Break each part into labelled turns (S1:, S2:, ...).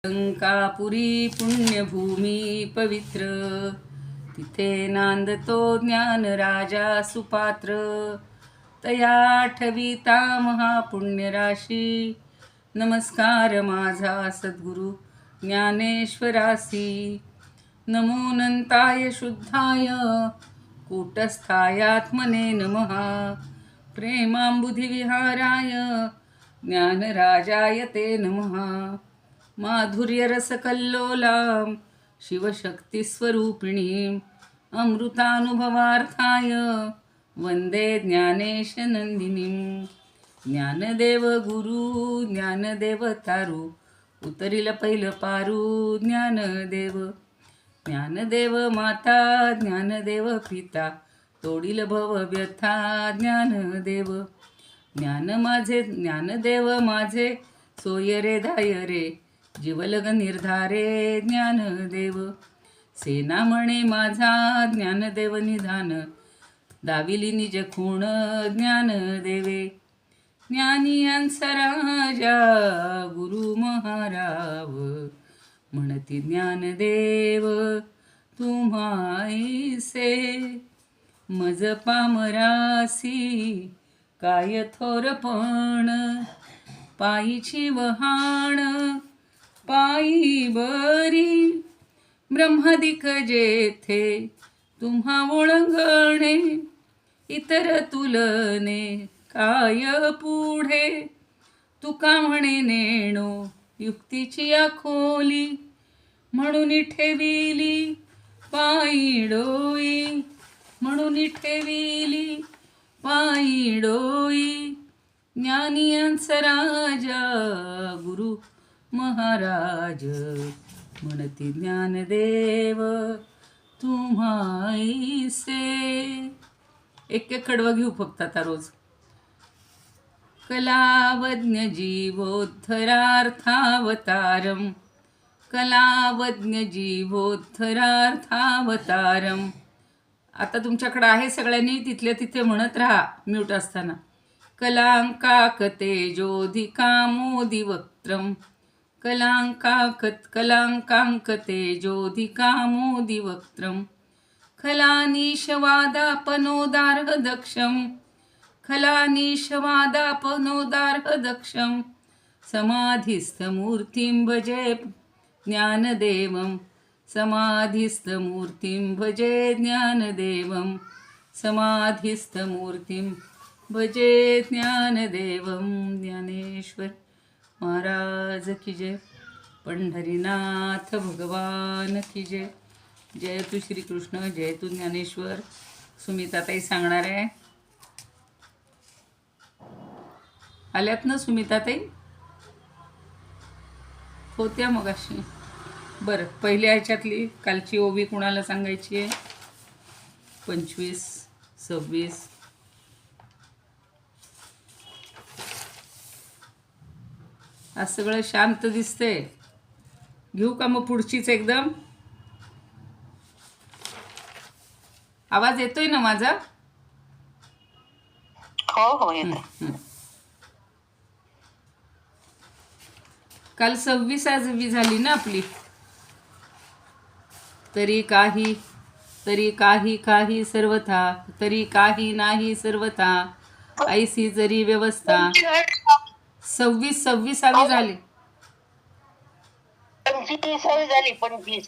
S1: लंकापुरी पुण्यभूमी पवित्र, तिथे नांदतो ज्ञान राजा सुपात्र. तया ठविता महापुण्यराशी, नमस्कार माझा सद्गुरु ज्ञानेश्वरासी. नमो नंताय शुद्धाय कूटस्थायात्मने नमः. प्रेमांबुधिविहाराय ज्ञानराजाय ते नमः. माधुर्यरसकल्लोलां शिवशक्तिस्वरूपिणीं, अमृतानुभवार्थाय वंदे ज्ञानेशनंदिनीं. ज्ञानदेव गुरु ज्ञानदेव तारू, उतरिल पहिलं पारू ज्ञानदेव. ज्ञानदेव माता ज्ञानदेव पिता, तोडील भवव्यथा ज्ञानदेव. ज्ञानदेव माझे सोय रे धाय रे, जीवलग निर्धारे ज्ञानदेव. सेना म्हणे माझा ज्ञानदेव निधान, दाविली निज खूण ज्ञानदेवे. ज्ञानियांचा राजा गुरु महाराव, म्हणती ज्ञानदेव तुम्हाईसे. मज पामरासी काय थोरपण, पायीची वहाण पायी बरी. ब्रह्मादिक जेथे तुम्हा ओळंगणे, इतर तुलने काय पुढे. तुका म्हणे नेणो युक्तीची आखोली, म्हणून ठेविली पायी डोई. म्हणून ठेविली पायी डोई. ज्ञानियांचा राजा गुरु महाराज, म्हणती ज्ञानदेव तुम्हाईसे. एक कडवं घेऊ फक्त आता रोज. कलावज्ञ जीवोद्धरार्थावतारम, कलावज्ञ जीवोद्धरार्थावतारम. आता तुमच्याकडे आहे सगळ्यांनी तिथल्या तिथे म्हणत राहा म्यूट असताना. कलांकाकतेजोधिकामोदिवक्त्रम, कलांकांकतेजोधिकामोदिवक्त्रम. खलानीशवादापनोदार्हदक्षम, खलानीशवादापनोदार्हदक्षम. समाधिस्थमूर्तिं भजे ज्ञानदेवं, समाधिस्थमूर्तिं भजे ज्ञानदेवं. समाधिस्थमूर्तिं भजे ज्ञानदेवं. ज्ञानेश्वर महाराज की जय. पंढरीनाथ भगवान की जय. जय तू श्रीकृष्ण, जय तू ज्ञानेश्वर. सुमिताताई सांगणार आहे. आल्यात ना सुमिताताई? होत्या मगाशी. बरं, पहिल्या ह्याच्यातली कालची ओवी कुणाला सांगायची आहे? 25, 26. आज सगळं शांत दिसतंय. घेऊ का मग पुढचीच एकदम? आवाज येतोय ना माझा?
S2: हो हो येतोय.
S1: काल 26वी झाली ना आपली. तरी काही काही सर्वथा, तरी काही नाही सर्वथा, ऐसी जरी व्यवस्था. 26वी झाली.
S2: 25वी झाली. 25वी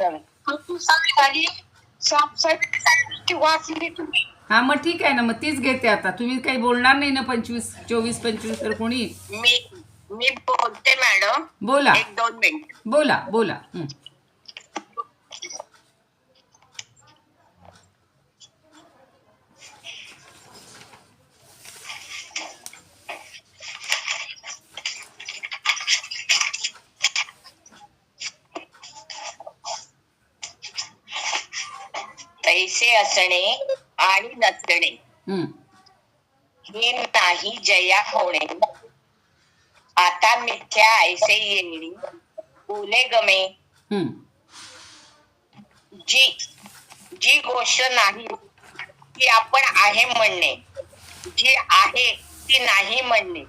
S2: वाचली तुम्ही.
S1: हा मग ठीक आहे ना, मग तीच घेते आता. तुम्ही काही बोलणार नाही ना 25, 24, 25 तर कोणी?
S2: मी बोलते मॅडम.
S1: बोला.
S2: 1-2 मिनिट
S1: बोला बोला.
S2: पैसे असणे आणि नसणे हे नाही जया होणे. आता मिथ्या ऐसे येणी बोले गमे. जी गोष्ट नाही ती आपण आहे म्हणणे, जी आहे ती नाही म्हणणे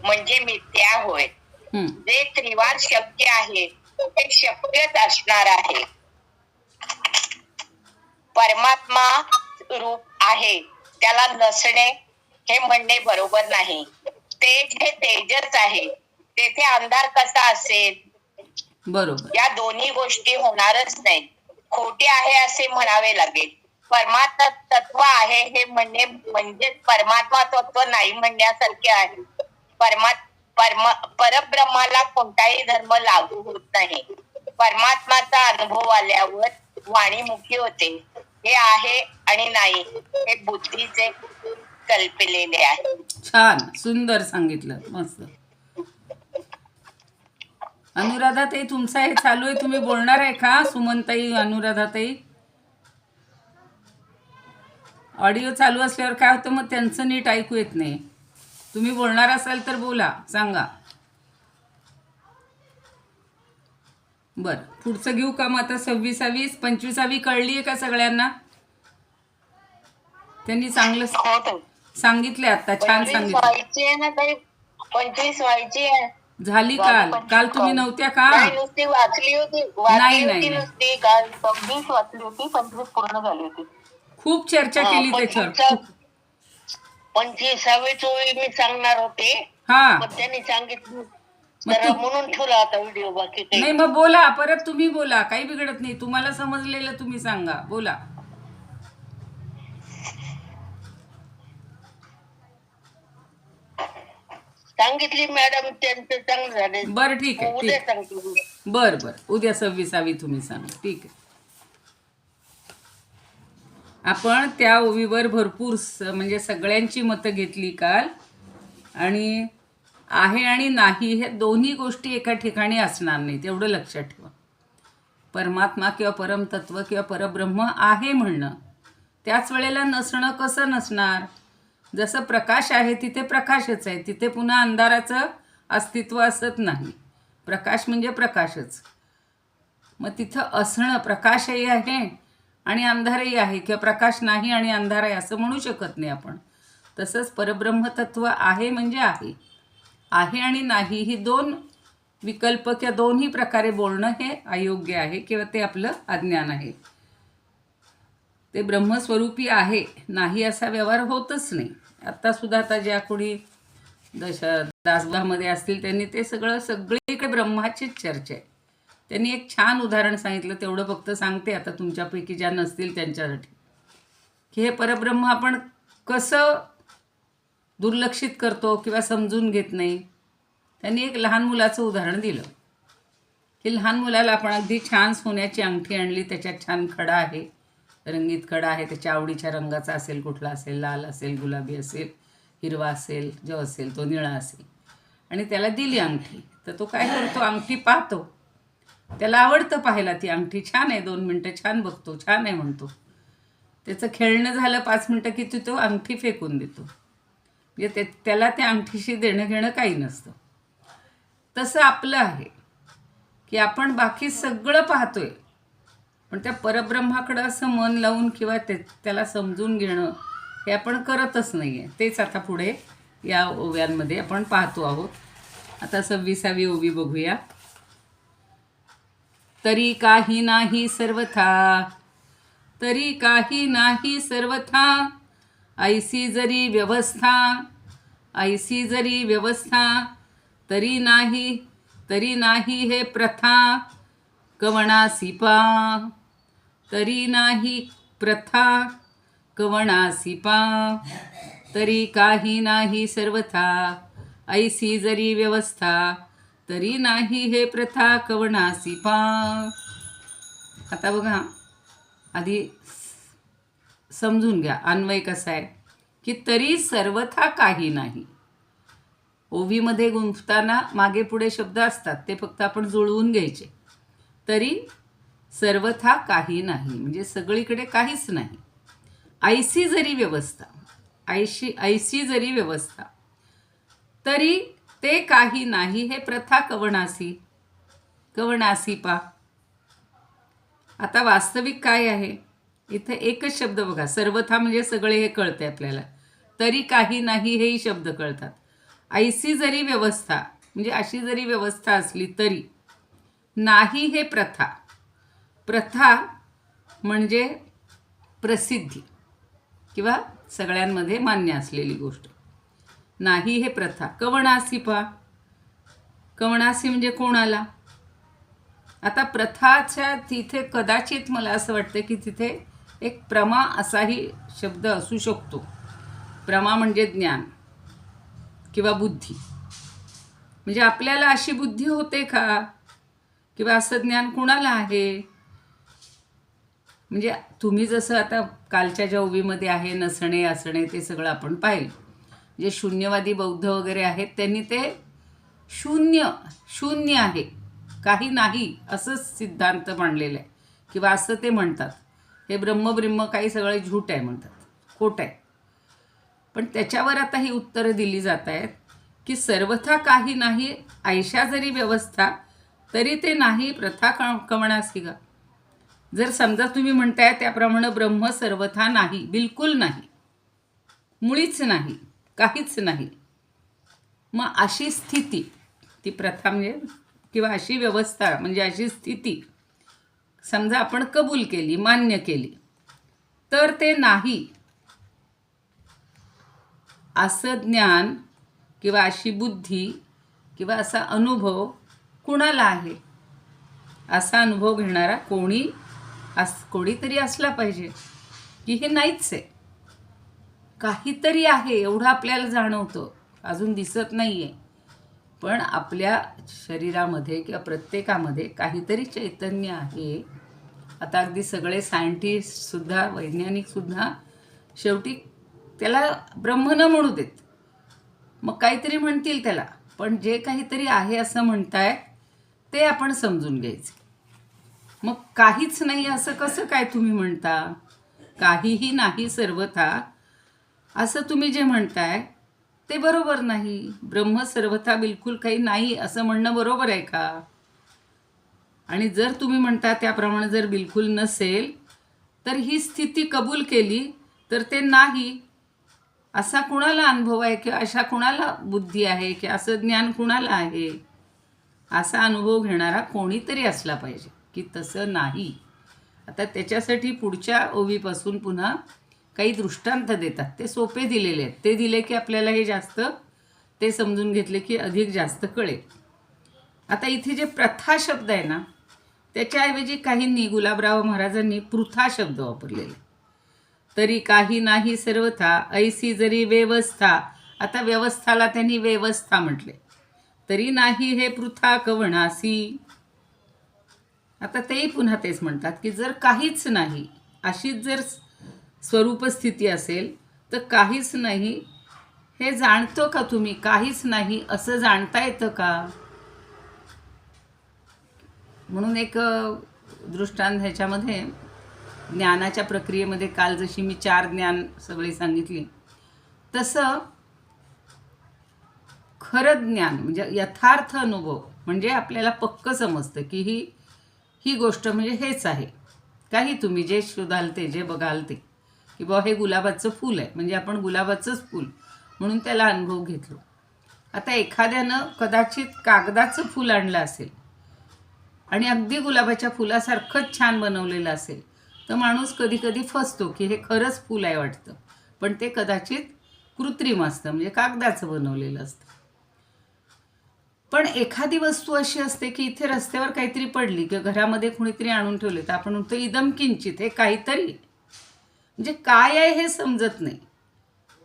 S2: म्हणजे मिथ्या होय. जे त्रिवार शक्य आहे हे शक्यच असणार आहे. परमात्मा रूप आहे त्याला नसणे हे म्हणणे बरोबर नाही. तेज हे तेजच आहे, तेथे अंधार कसा असेल?
S1: बरोबर.
S2: या दोन्ही गोष्टी होणारच नाहीत. खोटे आहे असे म्हणावे लागेल. परमात्मा तत्व आहे हे म्हणणे म्हणजे परमात्मा तत्व नाही म्हणण्यासारखे आहे. परब्रह्माला कोणताही धर्म लागू होत नाही. परमात्माचा अनुभव आल्यावर वाणीमुखी होते. हे आहे आणि नाही हे बुद्धीचे कल्पलेले आहे.
S1: छान, सुंदर सांगितलं, मस्त. अनुराधाताई, तुमचं हे चालू आहे, तुम्ही बोलणार आहे का? सुमनताई, अनुराधाताई, ऑडिओ चालू असल्यावर काय होतं, मग त्यांचं नीट ऐकू येत नाही. तुम्ही बोलणार असाल तर बोला, सांगा. बरं, पुढचं घेऊ का मग आता? 26वी 25वी कळली आहे का सगळ्यांना? त्यांनी चांगलं सांगितलंय, आता छान सांगितलं.
S2: 25 व्हायची आहे.
S1: झाली काल तुम्ही नव्हत्या का?
S2: नुसती वाचली होती.
S1: नाही.
S2: नुसती काल 26 वाचली होती, 25 पूर्ण झाली होती.
S1: खूप चर्चा केली त्याच्यावर.
S2: 25वी चोळी मी सांगणार होते,
S1: हा,
S2: पण त्यांनी सांगितलं म्हणून ठेवला आता व्हिडिओ. बाकी काही
S1: नाही, मग बोला, परत तुम्ही बोला, काही बिघडत नाही. तुम्हाला समजलेलं तुम्ही सांगा, बोला.
S2: सांगितली मॅडम, त्यांचं चांगलं झालं.
S1: बरं, ठीक आहे,
S2: उद्या
S1: ठीक आहे.
S2: सांगतो.
S1: बरं, उद्या 26वी तुम्ही सांगा, ठीक आहे. आपण त्या ओवीवर भरपूर म्हणजे सगळ्यांची मतं घेतली काल. आणि आहे आणि नाही हे दोन्ही गोष्टी एका ठिकाणी असणार नाहीत, एवढं लक्षात ठेवा. परमात्मा किंवा परमतत्व किंवा परब्रह्म आहे म्हणणं, त्याच वेळेला नसणं कसं नसणार? जसं प्रकाश आहे तिथे प्रकाशच आहे, तिथे पुन्हा अंधाराचं अस्तित्व असत नाही. प्रकाश म्हणजे प्रकाशच. मग तिथं असणं, प्रकाशही आहे आणि अंधारही आहे, किंवा प्रकाश नाही आणि अंधार आहे असं म्हणू शकत नाही आपण. तसंच परब्रह्मतत्व आहे म्हणजे आहे आणि नाही ही दोन विकल्प किंवा दोन्ही प्रकारे बोलणं हे अयोग्य आहे, किंवा ते आपलं अज्ञान आहे. ते ब्रह्मस्वरूपी आहे, नाही असा व्यवहार होतच नाही. आत्तासुद्धा आता ज्या कोणी दासगृहामध्ये असतील त्यांनी ते सगळीकडे ब्रह्माचीच चर्चा आहे. त्यांनी एक छान उदाहरण सांगितलं, तेवढं फक्त सांगते आता तुमच्यापैकी ज्या नसतील त्यांच्यासाठी, की हे परब्रह्म आपण कसं दुर्लक्षित करतो किंवा समजून घेत नाही. त्यांनी एक लहान मुलाचं उदाहरण दिलं, की लहान मुलाला आपण अगदी छान सोन्याची अंगठी आणली, त्याच्यात छान खडा आहे, रंगीत खडा आहे, त्याच्या आवडीच्या रंगाचा असेल, कुठला असेल, लाल असेल, गुलाबी असेल, हिरवा असेल, जो असेल तो निळा असेल, आणि त्याला दिली अंगठी. तर तो काय करतो, अंगठी पाहतो, त्याला आवडतं पाहायला, ती अंगठी छान आहे, 2 मिनटं छान बघतो, छान आहे म्हणतो. त्याचं खेळणं झालं 5 मिनटं की तो अंगठी फेकून देतो. म्हणजे त्याला त्या अंगठीशी देणं घेणं काही नसतं. तसं आपलं आहे की आपण बाकी सगळं पाहतोय, पण त्या परब्रह्माकडं असं मन लावून किंवा त्याला समजून घेणं हे आपण करतच नाही आहे. तेच आता पुढे या ओव्यांमध्ये आपण पाहतो आहोत. आता 26वी ओवी बघूया. तरी काही नाही सर्वथा, तरी काही नाही सर्वथा, ऐसी जरी व्यवस्था, ऐसी जरी व्यवस्था, तरी नाही हे प्रथा कवणासी पा, तरी नाही प्रथा कवणासी पा, तरी काही नाही सर्वथा, ऐसी जरी व्यवस्था, तरी नाही हे प्रथा कवणासी पा. आता बघा, आधी समजून घ्या अन्वय कसा आहे, की तरी सर्वथा काही नाही. ओवीमध्ये गुंफताना मागे पुढे शब्द असतात, ते फक्त आपण जुळवून घ्यायचे. तरी सर्वथा काही नाही म्हणजे सगळीकडे काहीच नाही. ऐसी जरी व्यवस्था, ऐसी जरी व्यवस्था, तरी ते काही नाही हे प्रथा कवणासी, कवणासी पा. आता वास्तविक काय आहे, इथे एकच शब्द बघा, सर्वथा म्हणजे सगळे हे कळते आपल्याला, तरी काही नाही हेही शब्द कळतात. ऐसी जरी व्यवस्था म्हणजे अशी जरी व्यवस्था असली तरी, नाही हे प्रथा. प्रथा म्हणजे प्रसिद्धी किंवा सगळ्यांमध्ये मान्य असलेली गोष्ट. नाही हे प्रथा. कवणासी पहा. कवणासी म्हणजे कोणाला. आता प्रथाच्या तिथे कदाचित मला असं वाटतं की तिथे एक प्रमा असाही शब्द असू शकतो. प्रमा म्हणजे ज्ञान किंवा बुद्धी. म्हणजे आपल्याला अशी बुद्धी होते का, किंवा असं ज्ञान कुणाला आहे. म्हणजे तुम्ही जसं आता कालच्या ज्या ओवीमध्ये आहे नसणे असणे ते सगळं आपण पाहिलं. जे शून्यवादी बौद्ध वगैरे आहेत त्यांनी ते शून्य आहे, काही नाही असंच सिद्धांत मांडलेला आहे किंवा असं ते म्हणतात. हे ब्रह्म काही सगळे झूट आहे म्हणतात, खोट आहे. पण त्याच्यावर आता ही उत्तरं दिली जात आहेत की सर्वथा काही नाही, ऐशा जरी व्यवस्था तरी ते नाही प्रथा कवणासी गा. जर समजा तुम्ही म्हणताय त्याप्रमाणे ब्रह्म सर्वथा नाही, बिलकुल नाही, मुळीच नाही, काहीच नाही, मग अशी स्थिती ती प्रथा म्हणजे किंवा अशी व्यवस्था म्हणजे अशी स्थिती समजा आपण कबूल केली, मान्य केली, तर ते नाही असं ज्ञान किंवा अशी बुद्धी किंवा असा अनुभव कुणाला आहे. असा अनुभव घेणारा कोणीतरी असला पाहिजे की हे नाहीच आहे, काहीतरी आहे एवढं आपल्याला जाणवतं, अजून दिसत नाही आहे. पण आपल्या शरीरामध्ये किंवा प्रत्येकामध्ये काहीतरी चैतन्य आहे. आता अगदी सगळे सायंटिस्टसुद्धा, वैज्ञानिकसुद्धा शेवटी त्याला ब्रह्म न म्हणू देत, मग काहीतरी म्हणतील त्याला. पण जे काहीतरी आहे असं म्हणताय ते आपण समजून घ्यायचं. मग काहीच नाही असं कसं काय तुम्ही म्हणता. काहीही नाही सर्वथा असं तुम्ही जे म्हणताय ते बरोबर नाही. ब्रह्म सर्वथा बिलकुल काही नाही असं म्हणणं बरोबर आहे का. आणि जर तुम्ही म्हणता त्याप्रमाणे जर बिलकुल नसेल तर ही स्थिती कबूल केली तर ते नाही असा कुणाला अनुभव आहे किंवा अशा कुणाला बुद्धी आहे की असं ज्ञान कुणाला आहे. असा अनुभव घेणारा कोणीतरी असला पाहिजे की तसं नाही. आता त्याच्यासाठी पुढच्या ओवीपासून पुन्हा काही दृष्टांत देतात, ते सोपे दिलेले आहेत. ते दिले की आपल्याला हे जास्त ते समजून घेतले की अधिक जास्त कळेल. आता इथे जे प्रथा शब्द आहे ना त्याच्याऐवजी काहींनी गुलाबराव महाराजांनी पृथा शब्द वापरलेले. तरी काही नाही सर्वथा ऐसी जरी व्यवस्था. आता व्यवस्थाला त्यांनी व्यवस्था म्हटले. तरी नाही हे पृथा कवणासी. आता तेही पुन्हा तेच म्हणतात की जर काहीच नाही अशीच जर स्वरूपस्थिती असेल तर काहीच नाही हे जाणतो का तुम्ही. काहीच नाही असं जाणता येतं का. म्हणून एक दृष्टांत ह्याच्यामध्ये ज्ञानाच्या प्रक्रियेमध्ये काल जशी मी 4 ज्ञान सगळी सांगितली तसं खरं ज्ञान म्हणजे यथार्थ अनुभव म्हणजे आपल्याला पक्क समजतं की ही गोष्ट म्हणजे हेच आहे. काही तुम्ही जे शोधाल ते जे बघाल ते की बाबा हे गुलाबाचं फूल आहे म्हणजे आपण गुलाबाचंच फूल म्हणून त्याला अनुभव घेतलो. आता एखाद्यानं कदाचित कागदाचं फूल आणलं असेल आणि अगदी गुलाबाच्या फुलासारखंच छान बनवलेलं असेल तर माणूस कधी कधी फसतो की हे खरंच फूल आहे वाटतं, पण ते कदाचित कृत्रिम असतं म्हणजे कागदाचं बनवलेलं असतं. पण एखादी वस्तू अशी असते की इथे रस्त्यावर काहीतरी पडली किंवा घरामध्ये कुणीतरी आणून ठेवले तर आपण म्हणतो इदम किंचित, हे काहीतरी म्हणजे काय आहे हे समजत नाही.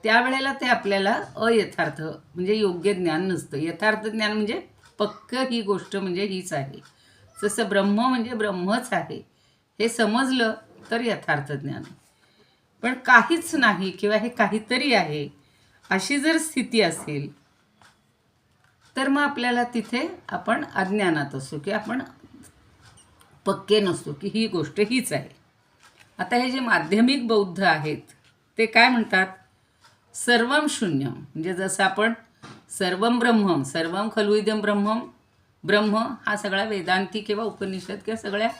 S1: त्यावेळेला ते आपल्याला अयथार्थ म्हणजे योग्य ज्ञान नसतं. यथार्थ ज्ञान म्हणजे पक्क ही गोष्ट म्हणजे हीच आहे. जसं ब्रह्म म्हणजे ब्रह्मच आहे हे समजलं तर यथार्थ ज्ञान. पण काहीच नाही किंवा हे काहीतरी आहे अशी जर स्थिती असेल तर मग आपल्याला तिथे आपण अज्ञानात असतो की आपण पक्के नसतो की ही गोष्ट हीच आहे. आता हे जे माध्यमिक बौद्ध आहेत ते काय म्हणतात, सर्वम शून्यम म्हणजे जसं आपण सर्वम ब्रह्मम सर्वम खलु इदं ब्रह्मम, ब्रह्म हा सगळा वेदांती किंवा उपनिषद किंवा सगळ्या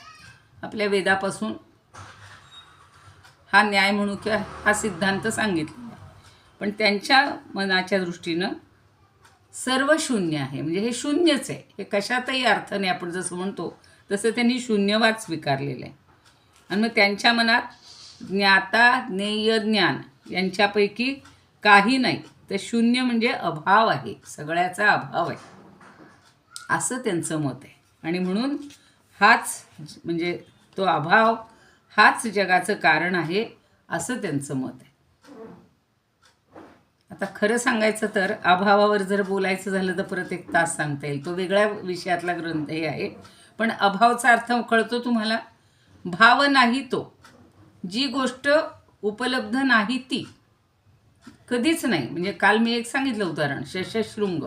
S1: आपल्या वेदापासून हा न्याय म्हणू किंवा हा सिद्धांत सांगितलेला. पण त्यांच्या मनाच्या दृष्टीनं सर्व शून्य आहे, म्हणजे हे शून्यच आहे, हे कशातही अर्थ नाही. आपण जसं म्हणतो तसं त्यांनी शून्यवाद स्वीकारलेलं आहे. आणि मग त्यांच्या मनात ज्ञाता ज्ञेय ज्ञान यांच्यापैकी काही नाही, तर शून्य म्हणजे अभाव आहे, सगळ्याचा अभाव आहे, असं त्यांचं मत आहे. आणि म्हणून हाच म्हणजे तो अभाव हाच जगाचं कारण आहे, असं त्यांचं मत आहे. आता खरं सांगायचं तर अभावावर जर बोलायचं झालं तर परत 1 तास सांगता येईल, तो वेगळ्या विषयातला ग्रंथही आहे. पण अभावचा अर्थ कळतो तुम्हाला? भाव नाही तो, जी गोष्ट उपलब्ध नाही ती कधीच नाही. म्हणजे काल मी एक सांगितलं उदाहरण, शशशृंग,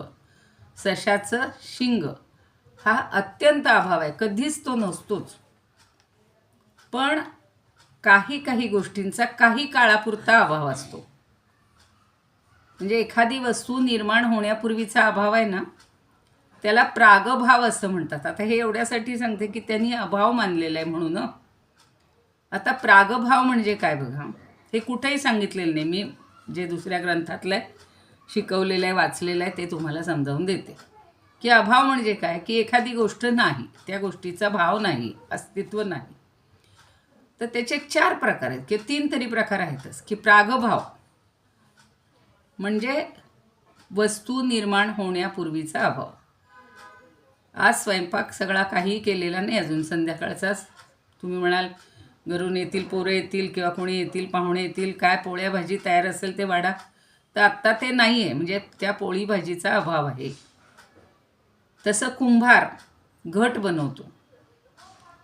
S1: सशाचं शिंग, हा अत्यंत अभाव आहे, कधीच तो नसतोच. पण काही काही गोष्टींचा काही काळापुरता अभाव असतो. म्हणजे एखादी वस्तू निर्माण होण्यापूर्वीचा अभाव आहे ना, त्याला प्रागभाव असं म्हणतात. आता हे एवढ्यासाठी सांगते की त्यांनी अभाव मानलेला आहे म्हणून. आता प्रागभाव म्हणजे काय बघा, हे कुठेही सांगितलेलं नाही, मी जे दुसऱ्या ग्रंथातलं शिकवलेलं आहे, वाचलेलं आहे, ते तुम्हाला समजावून देते. की अभाव म्हणजे काय, की एखादी गोष्ट नाही, त्या गोष्टीचा भाव नाही, अस्तित्व नाही. तर त्याचे 4 प्रकार आहेत की 3 तरी प्रकार आहेतच. की प्रागभाव म्हणजे वस्तू निर्माण होण्यापूर्वीचा अभाव. आज स्वयंपाक सगळा काही केलेला नाही अजून, संध्याकाळचाच. तुम्ही म्हणाल घरून येतील, पोरं येतील किंवा कोणी येतील, पाहुणे येतील, काय पोळ्या भाजी तयार असेल ते वाढा. तर आत्ता ते नाही आहे, म्हणजे त्या पोळी भाजीचा अभाव आहे. तसं कुंभार घट बनवतो,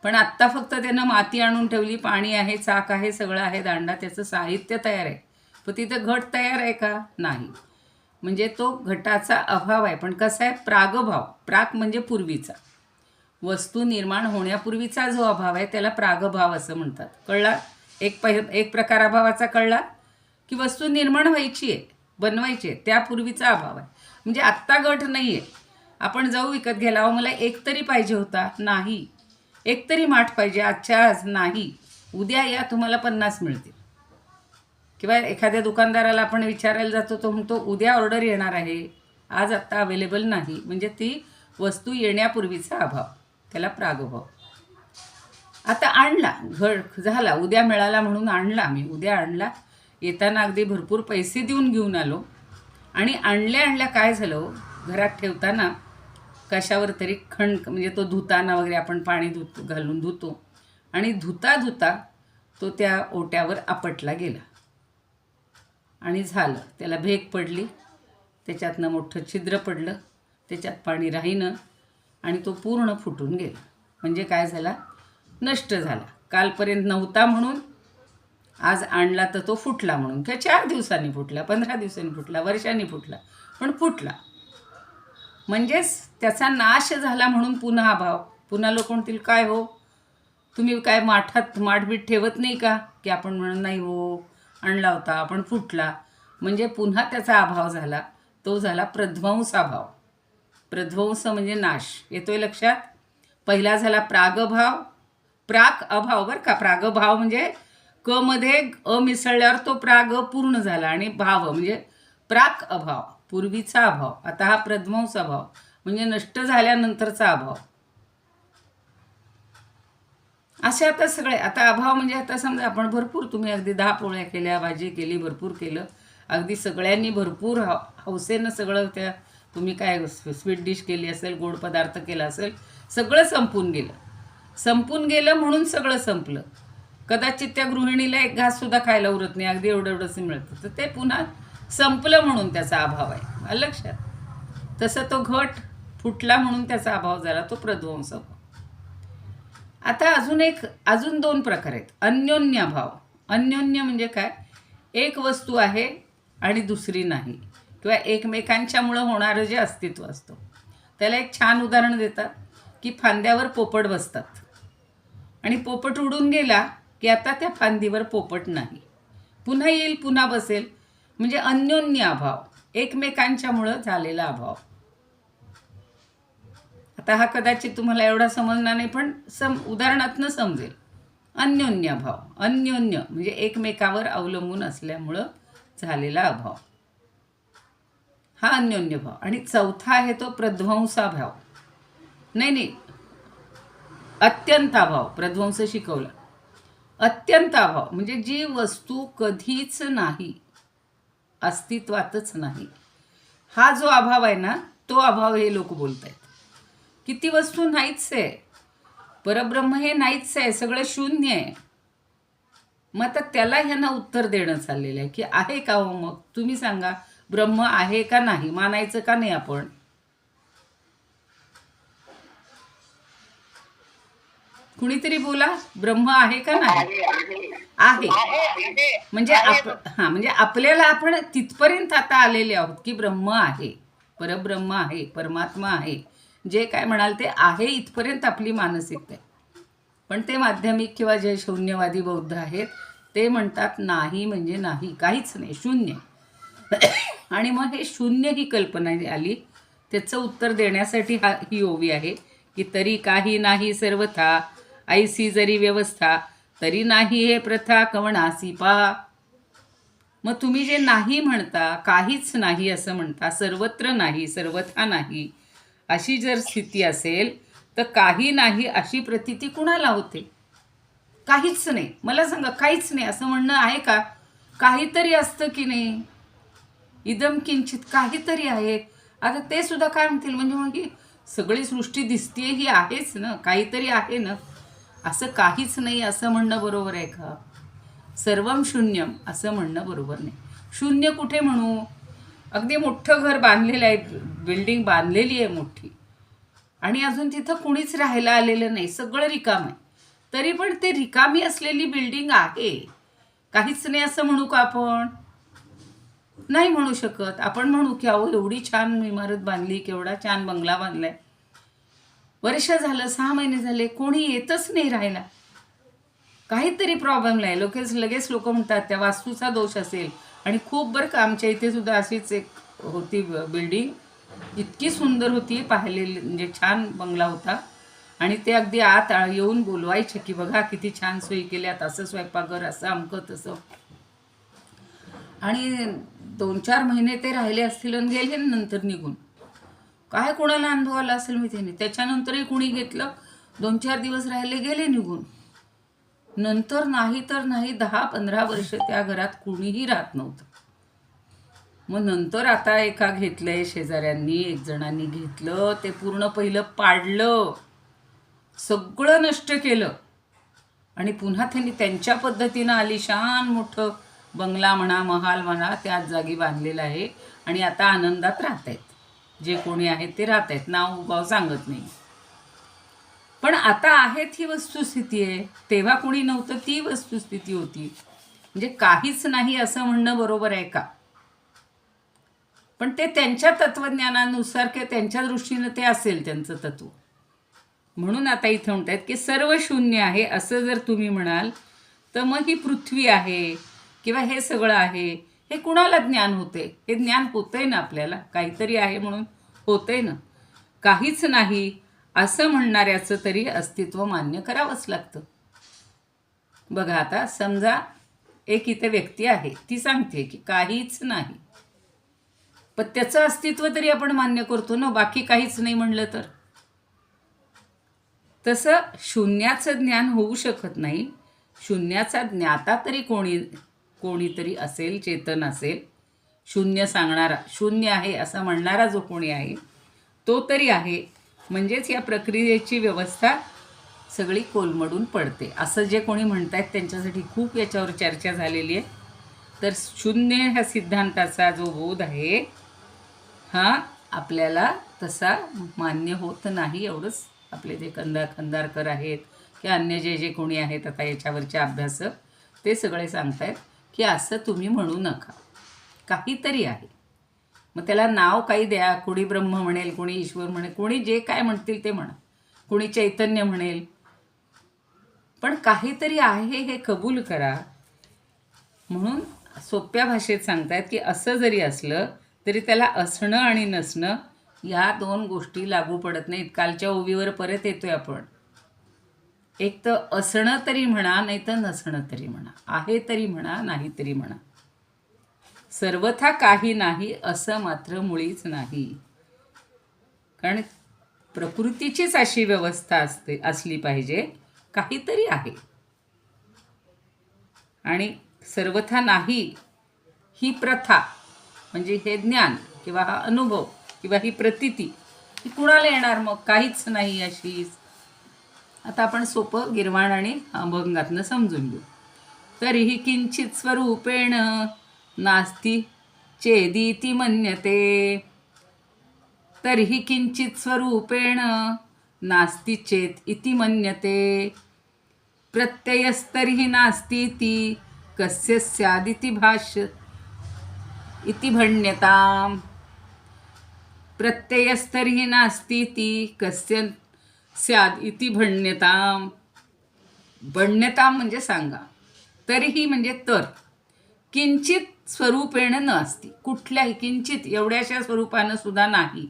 S1: पण आत्ता फक्त त्यानं माती आणून ठेवली, पाणी आहे, चाक आहे, सगळं आहे, दांडा, त्याचं साहित्य तयार आहे, पण तिथं घट तयार आहे का? नाही. म्हणजे तो घटाचा अभाव आहे. पण कसा आहे? प्रागभाव. प्राक म्हणजे पूर्वीचा, वस्तू निर्माण होण्यापूर्वीचा जो अभाव आहे त्याला प्रागभाव असं म्हणतात. कळला? एक प्रकार अभावाचा कळला की वस्तू निर्माण व्हायची आहे, बनवायची आहे, त्यापूर्वीचा अभाव आहे. म्हणजे आत्ता गट नाही आहे. आपण जाऊ विकत घ्यायला, अहो मला एक तरी पाहिजे होता, नाही. एक तरी माठ पाहिजे, आजच्या आज नाही, उद्या या तुम्हाला 50 मिळतील. किंवा एखाद्या दुकानदाराला आपण विचारायला जातो, तो म्हणतो उद्या ऑर्डर येणार आहे, आज आत्ता अवेलेबल नाही. म्हणजे ती वस्तू येण्यापूर्वीचा अभाव, त्याला प्रागभाव. आता आणला, घट झाला, उद्या मिळाला म्हणून आणला, मी उद्या आणला, येताना अगदी भरपूर पैसे देऊन घेऊन आलो. आणि आणल्या काय झालं, घरात ठेवताना कशावर तरी खण, म्हणजे तो धुताना वगैरे आपण पाणी घालून धुतो, आणि धुता तो त्या ओट्यावर आपटला गेला. आणि झालं, त्याला भेग पडली, त्याच्यातनं मोठं छिद्र पडलं, त्याच्यात पाणी राहीनं, आणि तो पूर्ण फुटून गेला. म्हणजे काय झाला? नष्ट झाला. कालपर्यंत नव्हता म्हणून आज आणला तर तो फुटला म्हणून. किंवा 4 दिवसांनी फुटला, 15 दिवसांनी फुटला, वर्षांनी फुटला, पण फुटला. म्हणजेच त्याचा नाश झाला म्हणून पुन्हा अभाव. पुन्हा लोक म्हणतील काय हो, तुम्ही काय माठबीठ ठेवत नाही का? की आपण म्हणून नाही हो, आणला होता आपण फुटला, म्हणजे पुन्हा त्याचा अभाव झाला. तो झाला प्रध्वंस अभाव. प्रध्वंस म्हणजे नाश. येतोय लक्षात? पहिला झाला प्रागभाव, प्राक अभाव बरं का. प्रागभाव म्हणजे क मध्ये अ मिसळल्यावर तो प्राग पूर्ण झाला, आणि भाव म्हणजे प्राक अभाव, पूर्वीचा अभाव. आता हा प्रध्वंस अभाव म्हणजे नष्ट झाल्यानंतरचा अभाव. असे आता सगळे. आता अभाव म्हणजे आता समजा आपण भरपूर, तुम्ही अगदी 10 पोळ्या केल्या, भाजी केली, भरपूर केलं, अगदी सगळ्यांनी भरपूर हौसेनं सगळं, त्या तुम्ही काय स्वीट डिश केली असेल, गोड पदार्थ केला असेल, सगळं संपून गेलं म्हणून सगळं संपलं. कदाचित त्या गृहिणीला एक घाससुद्धा खायला उरत नाही, अगदी एवढंसं मिळतं, तर ते पुन्हा संपलं म्हणून त्याचा अभाव आहे. लक्षात? तसं तो घट फुटला म्हणून त्याचा अभाव झाला, तो प्रध्वंस अभाव. आता अजून 2 प्रकार आहेत. अन्योन्य भाव. अन्योन्य म्हणजे काय? एक वस्तू आहे आणि दुसरी नाही, किंवा एकमेकांच्यामुळं होणारं जे अस्तित्व असतं. त्याला एक छान उदाहरण देतात की फांद्यावर पोपट बसतात, आणि पोपट उडून गेला की आता त्या फांदीवर पोपट नाही, पुन्हा येईल, पुन्हा बसेल. म्हणजे अन्योन्य अभाव, एकमेकांच्यामुळं झालेला अभाव. आता हा कदाचित तुम्हाला एवढा समजणार नाही, पण उदाहरणातनं समजेल. अन्योन्य भाव. अन्योन्य म्हणजे एकमेकावर अवलंबून असल्यामुळं झालेला अभाव. हा अन्योन्य भाव. आणि चौथा आहे तो प्रध्वंसाभाव. नाही, अत्यंताभाव. प्रध्वंस शिकवला. अत्यंताभाव म्हणजे जी वस्तू कधीच नाही, अस्तित्वातच नाही, हा जो अभाव आहे ना, तो अभाव हे लोक बोलत आहेत. किती वस्तू नाहीच आहे. परब्रह्म हे नाहीच आहे, सगळं शून्य आहे. मग आता त्याला ह्यांना उत्तर देणं चाललेलं आहे की आहे का हो, मग तुम्ही सांगा, ब्रह्म आहे का नाही, मानायचं का नाही आपण? कुणीतरी बोला, ब्रह्म आहे का नाही? आहे. म्हणजे म्हणजे आपल्याला आपण तिथपर्यंत आता आलेले आहोत की ब्रह्म आहे, परब्रह्म आहे, परमात्मा आहे, जे काय म्हणाल ते आहे, इथपर्यंत आपली मानसिकता आहे. पण ते माध्यमिक किंवा जे शून्यवादी बौद्ध आहेत ते म्हणतात नाही म्हणजे नाही, काहीच नाही, शून्य. आणि मग हे शून्य ही कल्पना आली, त्याचं उत्तर देण्यासाठी ही ओवी आहे की तरी काही नाही सर्वथा, ऐसी जरी व्यवस्था, तरी नाही हे प्रथा कवणासी पा. मग तुम्ही जे नाही म्हणता, काहीच नाही असं म्हणता, सर्वत्र नाही, सर्वथा नाही, अशी जर स्थिती असेल तर काही नाही अशी प्रतीती कुणाला होते? काहीच नाही. मला सांगा, काहीच नाही असं म्हणणं आहे का? काहीतरी असतं की नाही? इदम किंचित, काहीतरी आहे. आता ते सुद्धा काय म्हणतील, म्हणजे मग ही सगळी सृष्टी दिसतीये ही आहेच ना, काहीतरी आहे ना. असं काहीच नाही असं म्हणणं बरोबर आहे का? सर्वम शून्यम असं म्हणणं बरोबर नाही. शून्य कुठे म्हणू? अगदी मोठं घर बांधलेलं आहे, बिल्डिंग बांधलेली आहे मोठी, आणि अजून तिथं कुणीच राहायला आलेलं नाही, सगळं रिकाम आहे. तरी पण ते रिकामी असलेली बिल्डिंग आहे, काहीच नाही असं म्हणू का आपण? नाही म्हणू शकत. आपण म्हणू की अहो एवढी छान इमारत बांधली, केवढा छान बंगला बांधलाय, वर्ष झालं, 6 महिने झाले, कोणी येतच नाही राहायला, काहीतरी प्रॉब्लेम आहे. लगेच लोक म्हणतात त्या वास्तूचा दोष असेल. आणि खूप बरं का, आमच्या इथे सुद्धा अशीच एक होती बिल्डिंग, इतकी सुंदर होती, पाहिलेली म्हणजे छान बंगला होता. आणि ते अगदी आत येऊन बोलवायचे की बघा किती छान सोयी केल्यात, असं स्वयंपाकघर, असं अमकं तसं. आणि 2-4 महिने ते राहिले असतील आणि गेले नंतर निघून. काय कोणाला अनुभव आला असेल मी त्याने. त्याच्यानंतरही कुणी घेतलं, 2-4 दिवस राहिले, गेले निघून. नंतर नाही तर नाही 10-15 वर्ष त्या घरात कुणीही राहत नव्हतं. मग नंतर आता एका घेतलंय शेजाऱ्यांनी, एक जणांनी घेतलं, ते पूर्ण पहिलं पाडलं, सगळं नष्ट केलं, आणि पुन्हा त्यांनी त्यांच्या पद्धतीनं आलिशान मोठं बंगला म्हणा, महाल म्हणा, त्याच जागी बांधलेलं आहे. आणि आता आनंदात राहत आहेत, जे कोणी आहेत ते राहत आहेत, नाव गाव सांगत नाही. पण आता आहेत ही वस्तुस्थिती आहे, तेव्हा कोणी नव्हतं ती वस्तुस्थिती होती. म्हणजे काहीच नाही असं म्हणणं बरोबर आहे का? पण ते त्यांच्या तत्वज्ञानानुसार किंवा त्यांच्या दृष्टीनं ते असेल त्यांचं तत्व. म्हणून आता इथं म्हणतात की सर्व शून्य आहे असं जर तुम्ही म्हणाल तर मग ही पृथ्वी आहे किंवा हे सगळं आहे, हे कुणाला ज्ञान होते? हे ज्ञान होतंय ना आपल्याला, काहीतरी आहे म्हणून होतंय ना. काहीच नाही असं म्हणणाऱ्याचं तरी अस्तित्व मान्य करावंच लागतं. बघा आता समजा एक इथे व्यक्ती आहे, ती सांगते की काहीच नाही, पण त्याचं अस्तित्व तरी आपण मान्य करतो ना, बाकी काहीच नाही म्हणलं तर. तसं शून्याचं ज्ञान होऊ शकत नाही. शून्याचा ज्ञाता तरी कोणीतरी असेल, चेतन असेल, शून्य सांगणारा, शून्य आहे असं म्हणणारा जो कोणी आहे तो तरी आहे. म्हणजेच या प्रक्रियेची व्यवस्था सगळी कोलमडून पडते असं जे कोणी म्हणतात त्यांच्यासाठी खूप याच्यावर चर्चा झालेली आहे. तर शून्य ह्या सिद्धांताचा जो बोध आहे हा आपल्याला तसा मान्य होत नाही. एवढंच आपले जे खंदारकर आहेत किंवा अन्य जे कोणी आहेत आता याच्यावरचे अभ्यासक, ते सगळे सांगत आहेत की असं तुम्ही म्हणू नका, काहीतरी आहे. मग त्याला नाव काही द्या, कोणी ब्रह्म म्हणेल, कोणी ईश्वर म्हणेल, कोणी जे काय म्हणतील ते म्हणा, कोणी चैतन्य म्हणेल, पण काहीतरी आहे हे कबूल करा. म्हणून सोप्या भाषेत सांगतायत की असं जरी असलं तरी त्याला असणं आणि नसणं या 2 गोष्टी लागू पडत नाहीत. कालच्या ओवीवर परत येतोय आपण. एक तर असणं तरी म्हणा, नाही तर नसणं तरी म्हणा, आहे तरी म्हणा, नाही तरी म्हणा. सर्वथा काही नाही असं मात्र मुळीच नाही. कारण प्रकृतीचीच अशी व्यवस्था असली पाहिजे, काहीतरी आहे. आणि सर्वथा नाही ही प्रथा म्हणजे हे ज्ञान किंवा हा अनुभव किंवा ही प्रतीती ही कुणाला येणार मग? काहीच नाही अशीच. आता आपण सोपं गिरवाण आणि अभंगातनं समजून घेऊ. तरीही किंचित स्वरूपेण नास्ति चेदीति मन्यते. तर्हि किंचित स्वरूपेण नास्ति चेत इति मन्यते. प्रत्ययस्तर्हि नास्तीति कस्य स्यादिति भाष्य इति भण्यताम्. प्रत्ययस्तर्हि नास्तीति कस्य स्याद इति भण्यताम्. भण्यताम् म्हणजे सांगा. तरीही म्हणजे तर. किंचित स्वरूपेण न असती, कुठल्याही किंचित एवढ्याशा स्वरूपानं सुद्धा नाही.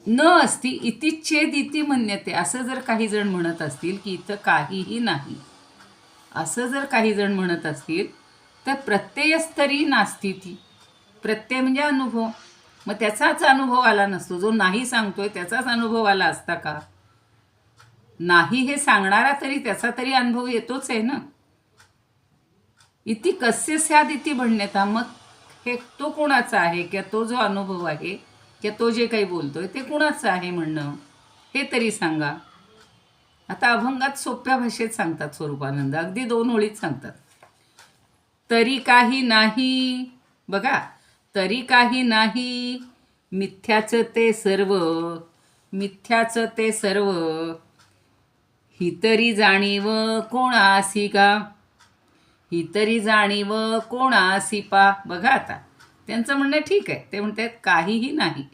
S1: न असती इति चेद इति मन्यते. असं जर काही जण म्हणत असतील की इथं काहीही नाही, असं जर काही जण म्हणत असतील तर प्रत्ययस्तरी नास्ती ती. प्रत्यय म्हणजे अनुभव. मग त्याचाच अनुभव आला नसतो. जो नाही सांगतोय त्याचाच अनुभव आला असता का? नाही हे सांगणारा तरी त्याचा तरी अनुभव येतोच आहे ना. इति कस्य स्याद इति भण्यता. मग हे तो कोणाचा आहे किंवा तो जो अनुभव आहे किंवा तो जे काही बोलतोय ते कुणाचं आहे म्हणणं, हे तरी सांगा. आता अभंगात सोप्या भाषेत सांगतात स्वरूपानंद, अगदी 2 ओळीत सांगतात. तरी काही नाही, बघा, तरी काही नाही मिथ्याचं ते सर्व, मिथ्याचं ते सर्व. ही तरी जाणीव कोणासी का, ही तरी जाणीव कोणासी पा. बघा आता त्यांचं म्हणणं ठीक आहे. ते म्हणतात काहीही नाही,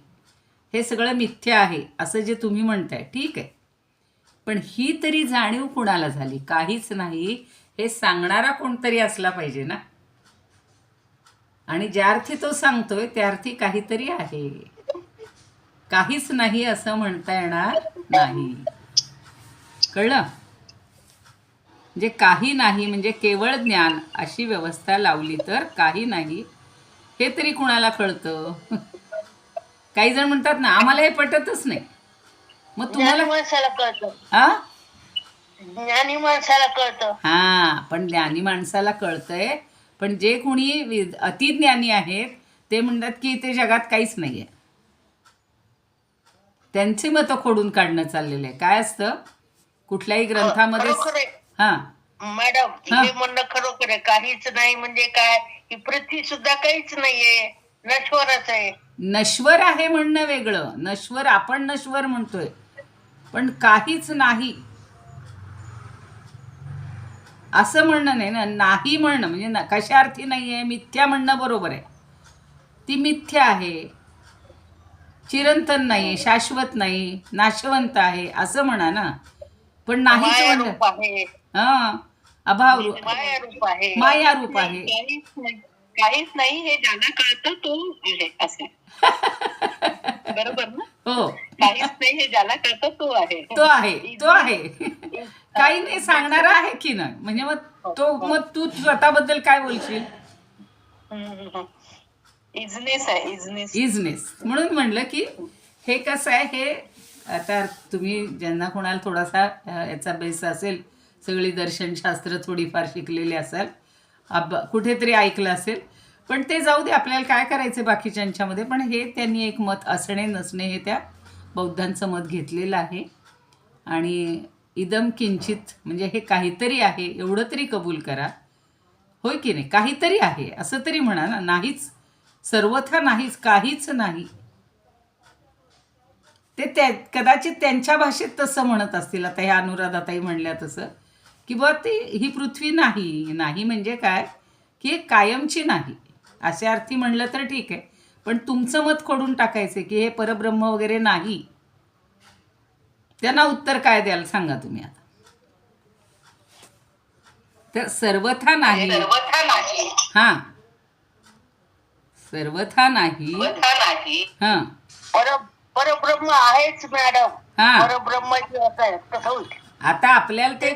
S1: हे सगळं मिथ्या आहे असं जे तुम्ही म्हणताय ठीक आहे, पण ही तरी जाणीव कुणाला झाली? काहीच नाही हे सांगणारा कोणतरी असला पाहिजे ना. आणि ज्या अर्थी तो सांगतोय त्या अर्थी काहीतरी आहे. काहीच नाही असं म्हणता येणार नाही. कळलं? म्हणजे काही नाही म्हणजे केवळ ज्ञान अशी व्यवस्था लावली तर काही नाही हे तरी कुणाला कळतं? काही जण म्हणतात ना आम्हाला हे पटतच नाही. मग तुम्हाला
S2: माणसाला कळतं,
S1: हा
S2: ज्ञानी माणसाला कळतं.
S1: हा, पण ज्ञानी माणसाला कळतंय. पण जे कोणी अतिज्ञानी आहेत ते म्हणतात की ते जगात काहीच नाहीये. त्यांची मतं खोडून काढणं चाललेलं आहे. काय असतं कुठल्याही ग्रंथामध्ये?
S2: खरोखर आहे.
S1: हा
S2: मॅडम हे म्हणणं खरोखर आहे. काहीच नाही म्हणजे काय? ही पृथ्वी सुद्धा काहीच नाहीये, नश्वरच आहे.
S1: नश्वर आहे म्हणणं वेगळं. नश्वर आपण नश्वर म्हणतोय, पण काहीच नाही असं म्हणणं नाही ना. नाही म्हणणं म्हणजे कशा अर्थी नाही आहे? मिथ्या म्हणणं बरोबर आहे. ती मिथ्या आहे, चिरंतन नाही, शाश्वत नाही, नाशवंत आहे असं म्हणा ना. पण नाहीच म्हणणं हा अभाव
S2: मायारूप आहे,
S1: मायारूप आहे.
S2: काहीच नाही हे ज्याला कळतं तो आहे असं. बरोबर ना?
S1: हो,
S2: काहीच नाही हे ज्याला कळतं तो आहे,
S1: तो आहे, तो आहे. काही नाही सांगणारा आहे की नाही. म्हणजे मग तो, मग तू स्वतःबद्दल काय बोलशील?
S2: इजनेस आहे, इजनेस.
S1: इजनेस. म्हणून म्हणलं की हे कसं आहे, हे आता तुम्ही ज्यांना कोणाला थोडासा याचा बेस असेल, सगळी दर्शनशास्त्र थोडीफार शिकलेली असेल, कुठेतरी ऐकलं असेल, पण ते जाऊ दे, आपल्याला काय करायचं बाकीच्यांच्यामध्ये. पण हे त्यांनी एक मत असणे नसणे हे त्या बौद्धांचं मत घेतलेलं आहे. आणि इदम किंचित म्हणजे हे काहीतरी आहे एवढं तरी कबूल करा, होय की नाही? काहीतरी आहे असं तरी म्हणा ना. नाहीच, सर्वथा नाहीच, काहीच नाही. ते कदाचित त्यांच्या भाषेत तसं म्हणत असतील. आता ह्या अनुराधाताई म्हणल्या तसं की बा ती ही पृथ्वी नाही. नाही म्हणजे काय की कायमची नाही अशा अर्थी म्हणलं तर ठीक आहे. पण तुमचं मत खोडून टाकायचं की हे परब्रह्म वगैरे नाही, त्यांना उत्तर काय द्याल सांगा तुम्ही आता? तर सर्वथा नाही, हा, सर्वथा नाही, हा,
S2: परब्रह्म आहेच मॅडम.
S1: हा.
S2: परब्रह्म जे असं आहे तसं होईल.
S1: आता आपल्याला ते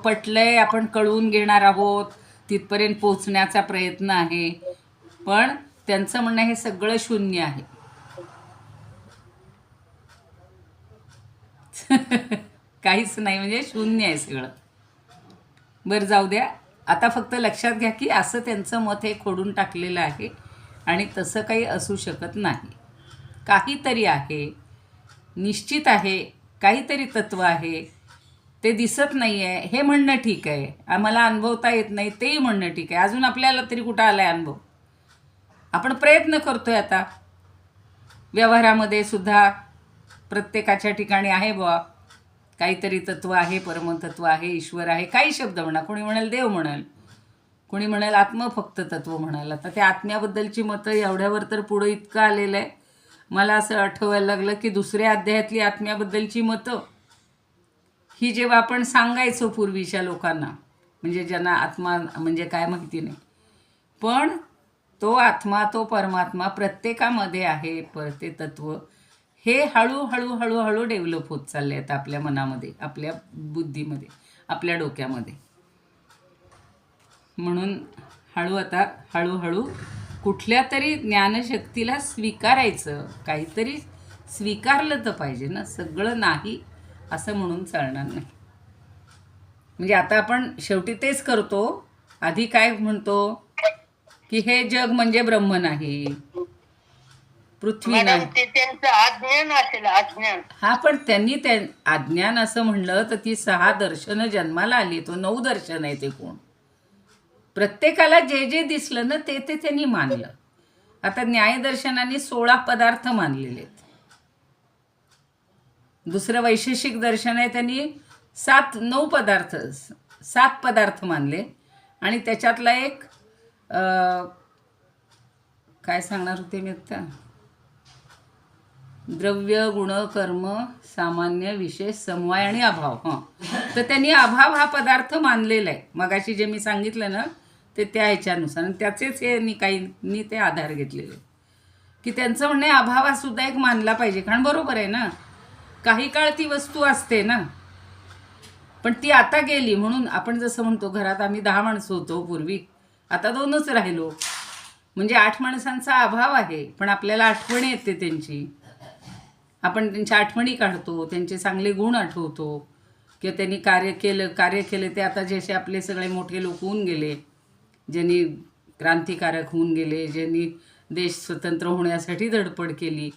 S1: पटलंय, आपण कळवून घेणार आहोत, तिथपर्यंत पोचण्याचा प्रयत्न आहे. पण त्यांचं म्हणणं हे सगळं शून्य आहे. काहीच नाही, म्हणजे शून्य आहे सगळं. बरं, जाऊ द्या. आता फक्त लक्षात घ्या की असं त्यांचं मत हे खोडून टाकलेलं आहे आणि तसं काही असू शकत नाही. काहीतरी आहे, निश्चित आहे, काहीतरी तत्त्व आहे, ते दिसत नाही आहे हे म्हणणं ठीक आहे. आम्हाला अनुभवता येत नाही तेही म्हणणं ठीक आहे. अजून आपल्याला तरी कुठं आला आहे अनुभव? आपण प्रयत्न करतोय. आता व्यवहारामध्ये सुद्धा प्रत्येकाच्या ठिकाणी आहे बुवा काहीतरी तत्त्व आहे, परमतत्व आहे, ईश्वर आहे, काही शब्द म्हणा. कोणी म्हणाल देव म्हणाल, कोणी म्हणाल आत्म फक्त तत्व म्हणाल. आता त्या आत्म्याबद्दलची मतं एवढ्यावर तर पुढं इतकं आलेलं आहे. मला असं आठवायला लागलं की दुसऱ्या अध्यायातली आत्म्याबद्दलची मतं ही जेव्हा आपण सांगायचो पूर्वीच्या लोकांना, म्हणजे ज्यांना आत्मा म्हणजे काय माहिती नाही, पण तो आत्मा, तो परमात्मा प्रत्येकामध्ये आहे. ते तत्व हे हळूहळू हळूहळू डेव्हलप होत चालले आहेत आपल्या मनामध्ये, आपल्या बुद्धीमध्ये, आपल्या डोक्यामध्ये. म्हणून आता हळूहळू कुठल्या तरी ज्ञानशक्तीला स्वीकारायचं. काहीतरी स्वीकारलं तर पाहिजे ना, सगळं नाही असं म्हणून चालणार नाही. म्हणजे आता आपण शेवटी तेच करतो. आधी काय म्हणतो की हे जग म्हणजे ब्रह्म नाही, पृथ्वी नाही.
S2: ते त्यांचं अज्ञान असेल, अज्ञान.
S1: हा, पण त्यांनी अज्ञान असं म्हणलं तर ती 6 दर्शनं जन्माला आली. तो 9 दर्शन आहे ते कोण? प्रत्येकाला जे जे दिसलं ना ते त्यांनी मानलं. आता न्यायदर्शनाने 16 पदार्थ मानलेले आहेत. दुसरं वैशेषिक दर्शन आहे, त्यांनी 7 पदार्थ मानले. आणि त्याच्यातला एक काय सांगणार होते मी आता, द्रव्य, गुण, कर्म, सामान्य, विशेष, समवाय आणि अभाव. तर त्यांनी अभाव हा पदार्थ मानलेला आहे. मगाशी जे मी सांगितलं ना ते त्या ह्याच्यानुसार, आणि त्याचेच काहींनी ते आधार घेतलेले की त्यांचं म्हणणे अभाव हा सुद्धा एक मानला पाहिजे. कारण बरोबर आहे ना, काही काळ ती वस्तू असते ना, पण ती आता गेली. म्हणून आपण जसं म्हणतो घरात आम्ही 10 माणसं होतो पूर्वी, आता 2च राहिलो. म्हणजे 8 माणसांचा अभाव आहे. पण आपल्याला आठवण येते त्यांची, आपण त्यांच्या आठवणी काढतो, त्यांचे चांगले गुण आठवतो किंवा त्यांनी कार्य केलं ते. आता जसे आपले सगळे मोठे लोक होऊन गेले, ज्यांनी क्रांतिकारक होऊन गेले, ज्यांनी देश स्वतंत्र होण्यासाठी धडपड केली,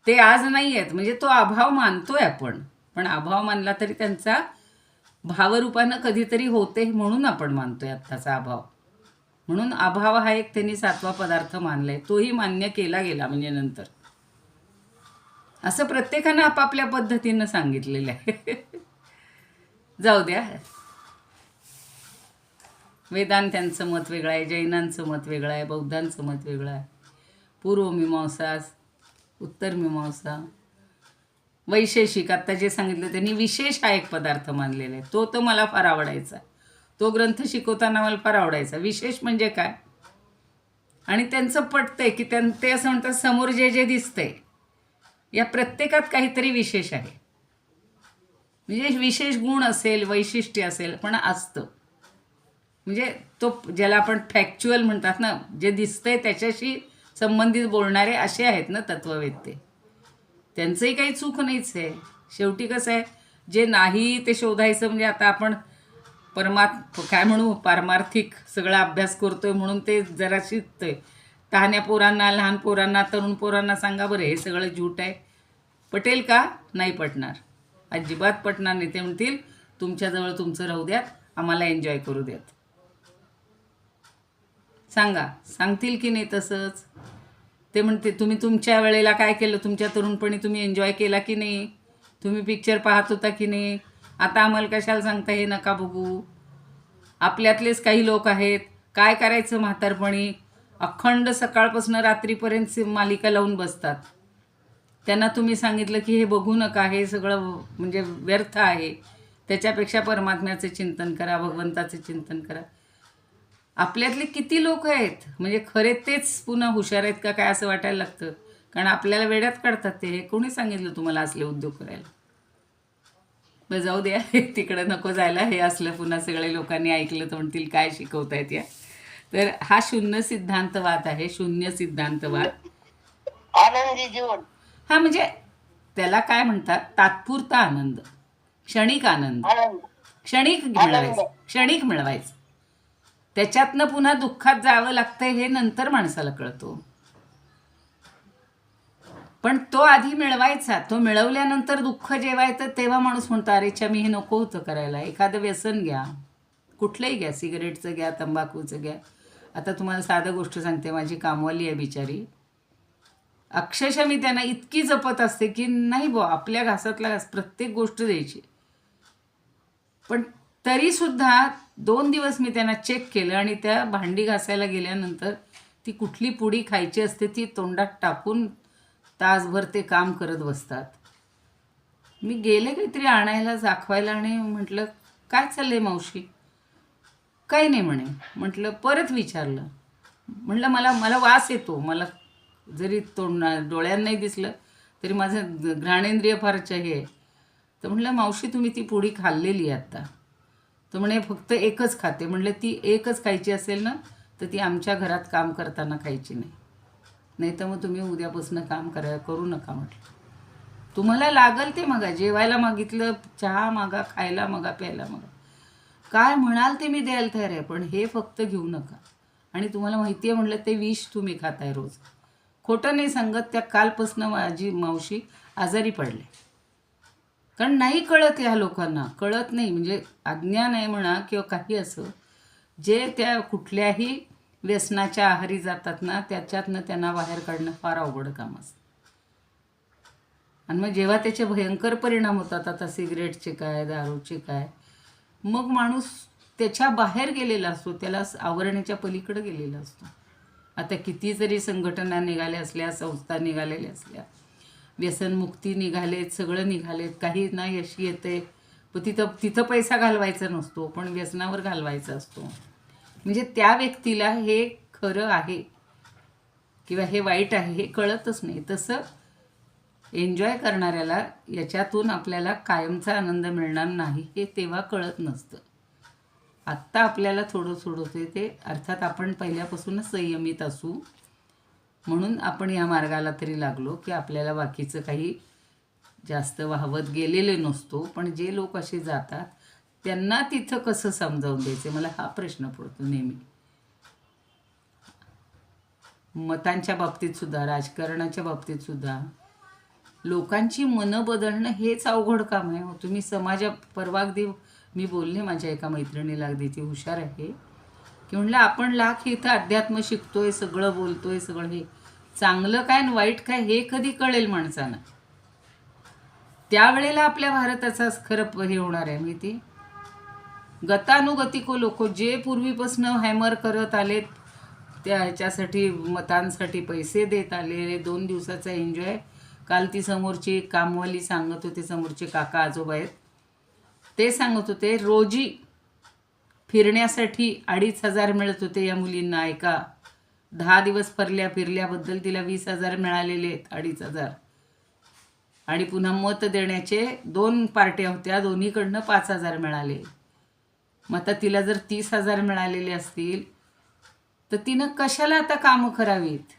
S1: ते आज नाही आहेत. म्हणजे तो अभाव मानतोय आपण, पण अभाव मानला तरी त्यांचा भावरूपानं कधीतरी होते म्हणून आपण मानतोय आत्ताचा अभाव. म्हणून अभाव हा एक त्यांनी 7वा पदार्थ मानलाय. तोही मान्य केला गेला म्हणजे नंतर. असं प्रत्येकानं आपापल्या पद्धतीनं सांगितलेलं आहे. जाऊ द्या. वेदांत्यांचं मत वेगळं आहे, जैनांचं मत वेगळं आहे, बौद्धांचं मत वेगळं आहे, पूर्वमीमांसा, उत्तरमीमांसा, वैशेषिक. आत्ता जे सांगितलं त्यांनी विशेष हा एक पदार्थ मानलेला आहे. तो मला फार आवडायचा. तो ग्रंथ शिकवताना मला फार आवडायचा. विशेष म्हणजे काय, आणि त्यांचं पटतंय की ते असं म्हणतात समोर जे जे दिसतंय या प्रत्येकात काहीतरी विशेष आहे. म्हणजे विशेष गुण असेल, वैशिष्ट्य असेल, पण असतं. म्हणजे तो ज्याला आपण फॅक्च्युअल म्हणतात ना, जे दिसतंय त्याच्याशी संबंधित बोलणारे असे आहेत ना तत्ववेत्ते. त्यांचंही काही चूक नाहीच आहे. शेवटी कसं आहे, जे नाही ते शोधायचं. म्हणजे आता आपण काय म्हणू, पारमार्थिक सगळा अभ्यास करतोय म्हणून ते जरा शिकतोय. तहान्या पोरांना, लहान पोरांना, तरुण पोरांना सांगा बरं हे सगळं झूट आहे, पटेल का? नाही पटणार, अजिबात पटणार नाही. ते म्हणतील तुमच्याजवळ तुमचं राहू द्यात, आम्हाला एन्जॉय करू द्यात. सांगतील की नाही तसंच? ते म्हणते तुम्ही तुमच्या वेळेला काय केलं, तुमच्या तरुणपणी तुम्ही एन्जॉय केला की नाही, तुम्ही पिक्चर पाहत होता की नाही, आता आम्हाला कशाला सांगता हे नका बघू. आपल्यातलेच काही लोक आहेत, काय करायचं म्हातारपणी, अखंड सकाळपासून रात्रीपर्यंत मालिका लावून बसतात. त्यांना तुम्ही सांगितलं की हे बघू नका, हे सगळं म्हणजे व्यर्थ आहे, त्याच्यापेक्षा परमात्म्याचं चिंतन करा, भगवंताचं चिंतन करा. आपल्यातले किती लोक आहेत म्हणजे खरे तेच पुन्हा हुशार आहेत का काय असं वाटायला लागतं. कारण आपल्याला वेड्यात काढतात ते. हे कोणी सांगितलं तुम्हाला असले उद्योग करायला? बरं जाऊ द्या, तिकडं नको जायला. हे असलं पुन्हा सगळे लोकांनी ऐकलं तर म्हणतील काय शिकवतायत या. तर हा शून्य सिद्धांतवाद आहे, शून्य सिद्धांतवाद.
S2: आनंदी जीवन.
S1: हा म्हणजे त्याला काय म्हणतात, तात्पुरता आनंद, क्षणिक आनंद,
S2: आनंद.
S1: क्षणिक मिळवायचं, क्षणिक मिळवायचं. त्याच्यातनं पुन्हा दुःखात जावं लागतंय हे नंतर माणसाला कळतो. पण तो आधी मिळवायचा, तो मिळवल्यानंतर दुःख जेवायचं तेव्हा माणूस म्हणतो अरेच्या मी हे नको होतं करायला. एखादं व्यसन घ्या, कुठलंही घ्या, सिगरेटचं घ्या, तंबाखूचं घ्या. आता तुम्हाला साधं गोष्ट सांगते, माझी कामवाली आहे बिचारी, अक्षरशः मी त्यांना इतकी जपत असते की नाही बुवा आपल्या घासातला घास, प्रत्येक गोष्ट द्यायची. पण तरीसुद्धा 2 दिवस मी त्यांना चेक केलं आणि त्या भांडी घासायला गेल्यानंतर ती कुठली पुडी खायची असते ती तोंडात टाकून तासभर ते काम करत बसतात. मी गेले काहीतरी आणायला दाखवायला आणि म्हटलं काय चाललंय मावशी, काही नाही म्हणे. म्हटलं परत विचारलं, म्हटलं मला वास येतो, मला जरी डोळ्यांना नाही दिसलं तरी माझं घ्राणेंद्रिय फारच हे आहे. तर म्हटलं मावशी तुम्ही ती पुडी खाल्लेली आहे आत्ता. तर म्हणे फक्त एकच खाते. म्हटलं ती एकच खायची असेल ना तर ती आमच्या घरात काम करताना खायची नाही, नाही तर मग तुम्ही उद्यापासून काम करू नका. म्हटलं तुम्हाला लागल ते मागा, जेवायला मागितलं, चहा मागा, खायला मागा, प्यायला मागा, काय म्हणाल ते मी द्यायला तयार आहे, पण हे फक्त घेऊ नका. आणि तुम्हाला माहिती आहे म्हटलं ते विष तुम्ही खाताय रोज. खोटं नाही सांगत, त्या कालपासनं माझी मावशी आजारी पडले. कारण नाही कळत, ह्या लोकांना कळत नाही, म्हणजे अज्ञान आहे म्हणा किंवा काही असं, जे त्या कुठल्याही व्यसनाच्या आहारी जातात ना त्याच्यातनं त्यांना बाहेर काढणं फार अवघड काम असतं. आणि मग जेव्हा त्याचे भयंकर परिणाम होतात, आता सिगरेटचे काय, दारूचे काय, मग माणूस त्याच्या बाहेर गेलेला असतो, त्याला आवरण्याच्या पलीकडे गेलेला असतो. आता किती जरी संघटना निघाल्या असल्या, संस्था निघालेल्या असल्या, व्यसनमुक्ती निघालेत, सगळं निघालेत, काही ना यश येते, पण तिथं पैसा घालवायचा नसतो, पण व्यसनावर घालवायचा असतो. म्हणजे त्या व्यक्तीला हे खरं आहे किंवा हे वाईट आहे हे कळतच नाही. तसं एन्जॉय करणाऱ्याला याच्यातून आपल्याला कायमचा आनंद मिळणार नाही हे तेव्हा कळत नसतं. आत्ता आपल्याला थोडं होते ते, अर्थात आपण पहिल्यापासूनच संयमित असू म्हणून आपण या मार्गाला तरी लागलो की आपल्याला बाकीचं काही जास्त वाहवत गेलेले नसतो. पण जे लोक असे जातात त्यांना तिथं कसं समजावून द्यायचं, मला हा प्रश्न पडतो नेहमी. मतांच्या बाबतीत सुद्धा, राजकारणाच्या बाबतीत सुद्धा लोकांची मनं बदलणं हेच अवघड काम आहे. तुम्ही परवा अगदी मी बोलले माझ्या एका मैत्रिणीला, अगदी ती हुशार आहे, की म्हणलं आपण लाख इथं अध्यात्म शिकतोय, सगळं बोलतोय, सगळं हे चांगलं काय आणि वाईट काय हे कधी कळेल माणसानं, त्यावेळेला आपल्या भारताचा खरं हे होणार आहे. माहिती, गतानुगतिको लोक जे पूर्वीपासून हॅमर करत आलेत, त्या ह्याच्यासाठी मतांसाठी पैसे देत आलेले, 2 दिवसाचा एन्जॉय. काल ती समोरची कामवाली सांगत होते, समोरचे काका आजोबा आहेत ते सांगत होते, रोजी फिरण्यासाठी 2,500 मिळत होते या मुलींना. ऐका, 10 दिवस फिरल्याबद्दल तिला 20,000 मिळालेले आहेत, 2,500. आणि पुन्हा मत देण्याचे 2 पार्ट्या होत्या, दोन्हीकडनं 5,000 मिळाले. मग आता तिला जर 30,000 मिळालेले असतील तर तिनं कशाला आता कामं करावीत?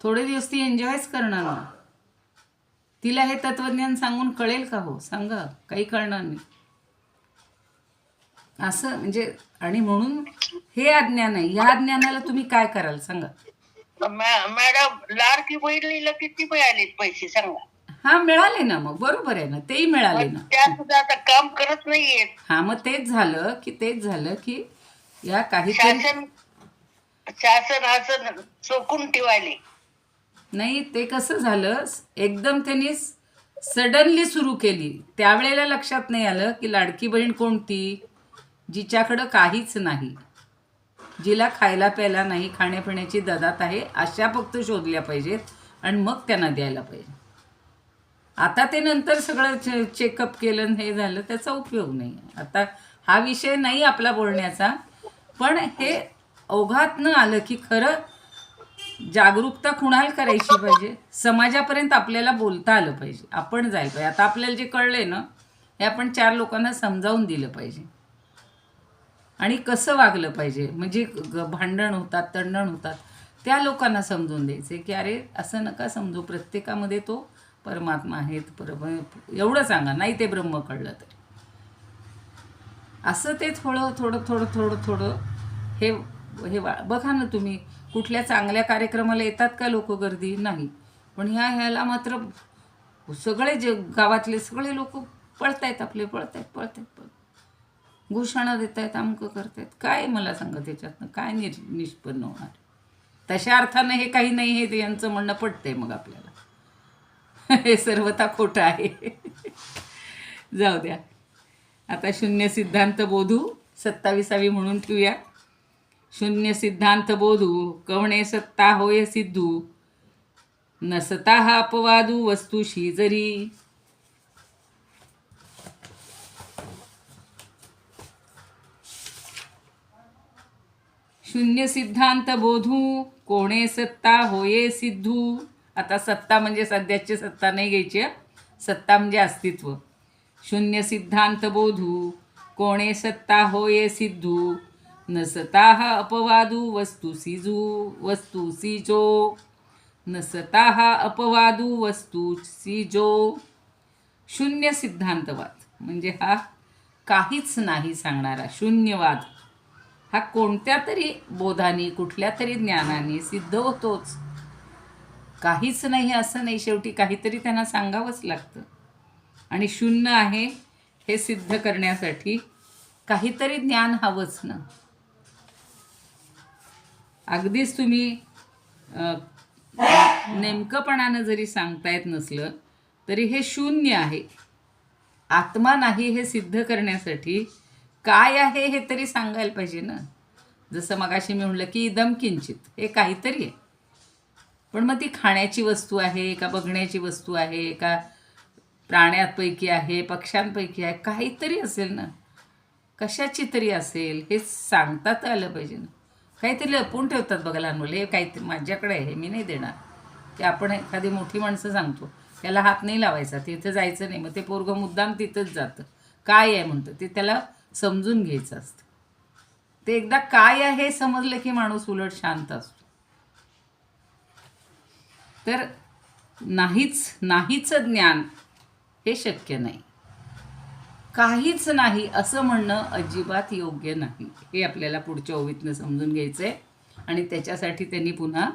S1: थोडे दिवस ती एन्जॉयच करणार ना. तिला हे तत्वज्ञान सांगून कळेल का हो? सांगा, काही कळणार नाही असं. म्हणजे आणि म्हणून हे अज्ञान आहे. ह्या अज्ञानाला तुम्ही काय कराल सांगा.
S2: मॅडम, लाडकी बहिणीला किती मिळाले पैसे सांगा?
S1: हा मिळाले ना, मग बरोबर आहे ना, तेही मिळाले ना.
S2: त्या सुद्धा आता काम करत नाहीये.
S1: हा मग तेच झालं की या काही
S2: शासन असं चोकून ठेवायले
S1: नाही. ते कसं झालं, एकदम त्यांनी सडनली सुरू केली, त्यावेळेला लक्षात नाही आलं की लाडकी बहीण कोणती, जिच्याकडं काहीच नाही, जिला खायला प्यायला नाही, खाण्यापिण्याची ददात आहे, अशा फक्त शोधल्या पाहिजेत आणि मग त्यांना द्यायला पाहिजे. आता ते नंतर सगळं चेकअप केलं, हे झालं, त्याचा उपयोग नाही. आता हा विषय नाही आपला बोलण्याचा, पण हे अवघात न आलं की खरं जागरूकता कुणाला करायची पाहिजे, समाजापर्यंत आपल्याला बोलता आलं पाहिजे, आपण जायला पाहिजे. आता आपल्याला जे कळलंय ना, हे आपण 4 लोकांना समजावून दिलं पाहिजे. आणि कसं वागलं पाहिजे, म्हणजे भांडण होतात, तंडण होतात, त्या लोकांना समजून द्यायचे की अरे असं नका समजू, प्रत्येकामध्ये तो परमात्मा आहे, एवढं सांगा. नाही ते ब्रह्म कळलं तरी असं ते थोडं थोडं थोडं थोडं थोडं हे हे बघा ना तुम्ही, कुठल्या चांगल्या कार्यक्रमाला येतात का लोक, गर्दी नाही, पण ह्याला मात्र सगळे जे गावातले सगळे लोक पळत आहेत, आपले पळत आहेत, घोषणा देत आहेत, अमकं करत आहेत. काय मला सांगा त्याच्यातनं काय निष्पन्न होणार? तशा अर्थानं हे काही नाही, हे यांचं म्हणणं पटतंय मग आपल्याला. हे सर्वथा खोटं आहे. जाऊ द्या. आता शून्य सिद्धांत बोधू 27वी म्हणून ठेवूया. शून्य सिद्धांत बोधू कवणे सत्ता होय सिद्धू, नसता हा अपवादू वस्तूशी जरी. शून्य सिद्धांत बोधू कोणे सत्ता होये सिद्धू. आता सत्ता म्हणजे सध्याची सत्ता नाही घ्यायची, सत्ता म्हणजे अस्तित्व. शून्य सिद्धांत बोधू कोणे सत्ता होये सिद्धू, नसता हा अपवादू वस्तूसी जो. नसता हा अपवादू वस्तूसी जो. शून्य सिद्धांतवाद म्हणजे हा काहीच नाही सांगणारा शून्यवाद, हा कोणत्या तरी बोधाने, कुठल्या तरी ज्ञानाने सिद्ध होतोच. काहीच नाही असं नाही, शेवटी काहीतरी त्यांना सांगावंच लागतं. आणि शून्य आहे हे सिद्ध करण्यासाठी काहीतरी ज्ञान हवंच ना. अगदीच तुम्ही नेमकंपणानं जरी सांगता येत नसलं तरी हे शून्य आहे, आत्मा नाही, हे सिद्ध करण्यासाठी काय आहे हे तरी सांगायला पाहिजे ना. जसं मगाशी मी म्हणलं की इदम किंचित, हे काहीतरी आहे. पण मग ती खाण्याची वस्तू आहे का, बघण्याची वस्तू आहे का, प्राण्यांपैकी आहे, पक्ष्यांपैकी आहे, काहीतरी असेल ना, कशाची तरी असेल, हे सांगता तर आलं पाहिजे ना. काहीतरी लपवून ठेवतात बघा लहान मुलं, हे काहीतरी माझ्याकडे आहे, हे मी नाही देणार. ते आपण एखादी मोठी माणसं सांगतो त्याला हात नाही लावायचा, तिथं जायचं नाही, मग ते पोरगं मुद्दाम तिथंच जातं. काय आहे म्हणतं ते त्याला समजून घ्यायचं असतं. ते एकदा काय आहे समजलं की माणूस उलट शांत असतो. तर नाहीच ज्ञान हे शक्य नाही. काहीच नाही असं म्हणणं अजिबात योग्य नाही, हे आपल्याला पुढच्या ओवीतनं समजून घ्यायचं आहे. आणि त्याच्यासाठी त्यांनी पुन्हा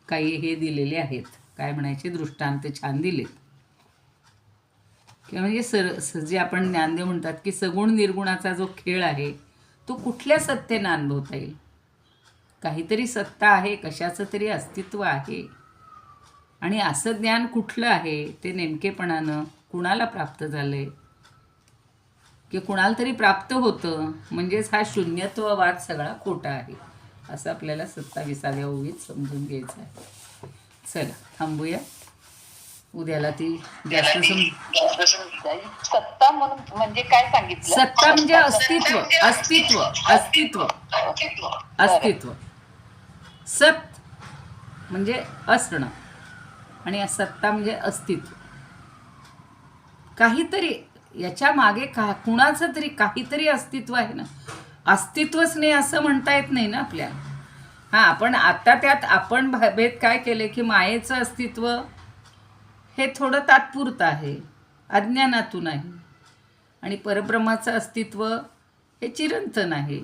S1: काही हे दिलेले आहेत, काय म्हणायचे, दृष्टांत छान दिलेत. किंवा म्हणजे जे आपण ज्ञानदेव म्हणतात की सगुण निर्गुणाचा जो खेळ आहे तो कुठल्या सत्तेनं अनुभवता येईल. काहीतरी सत्ता आहे, कशाचं तरी अस्तित्व आहे. आणि असं ज्ञान कुठलं आहे ते नेमकेपणानं कुणाला प्राप्त झालंय की कुणाला तरी प्राप्त होतं, म्हणजेच हा शून्यत्ववाद सगळा खोटा आहे, असं आपल्याला 27व्या ओवीत समजून घ्यायचं आहे. चला थांबूया, उद्याला ती जास्त
S2: सत्ता म्हणून म्हणजे काय सांगितलं?
S1: सत्ता म्हणजे अस्तित्व, अस्तित्व, अस्तित्व, अस्तित्व. सत म्हणजे असणं आणि सत्ता म्हणजे अस्तित्व. काहीतरी याच्या मागे कुणाचं तरी काहीतरी अस्तित्व आहे ना. अस्तित्वच नाही असं म्हणता येत नाही ना आपल्याला. हां, आपण आता त्यात आपण भेद काय केले की मायेचं अस्तित्व हे थोडं तात्पुरतं आहे, अज्ञानातून आहे, आणि परब्रह्माचं अस्तित्व हे चिरंतन आहे.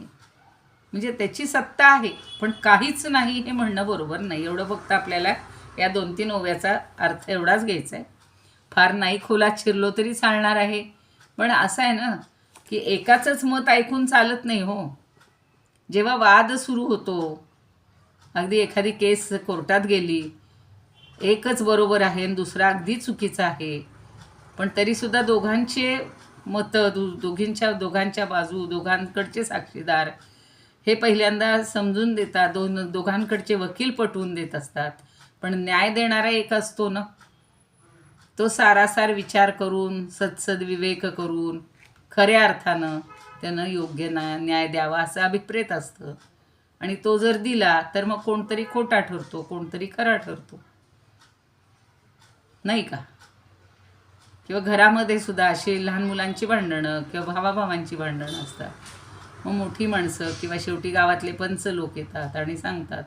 S1: म्हणजे त्याची सत्ता आहे पण काहीच नाही हे म्हणणं बरोबर नाही. एवढं फक्त आपल्याला या 2-3 ओव्याचा अर्थ एवढाच घ्यायचा आहे. फार नाही खोलात शिरलो तरी चालणार आहे, पण असं आहे ना की एकाचंच मत ऐकून चालत नाही हो. जेव्हा वाद सुरू होतो, अगदी एखादी केस कोर्टात गेली, एकच बरोबर आहे आणि दुसरा अगदी चुकीचा आहे, पण तरीसुद्धा दोघांचे मतं, दोघांच्या बाजू, दोघांकडचे साक्षीदार हे पहिल्यांदा समजून देतात, दोघांकडचे वकील पटवून देत असतात. पण न्याय देणारा एक असतो ना, तो सारासार विचार करून, सदविवेक करून खऱ्या अर्थानं त्यानं योग्य न्याय द्यावा असं अभिप्रेत असतं. आणि तो जर दिला तर मग कोणतरी खोटा ठरतो, कोणतरी खरा ठरतो, नाही का. किंवा घरामध्ये सुद्धा अशी लहान मुलांची भांडणं किंवा भावाभावांची भांडणं असतात. मग मोठी माणसं किंवा शेवटी गावातले पंच लोक येतात आणि सांगतात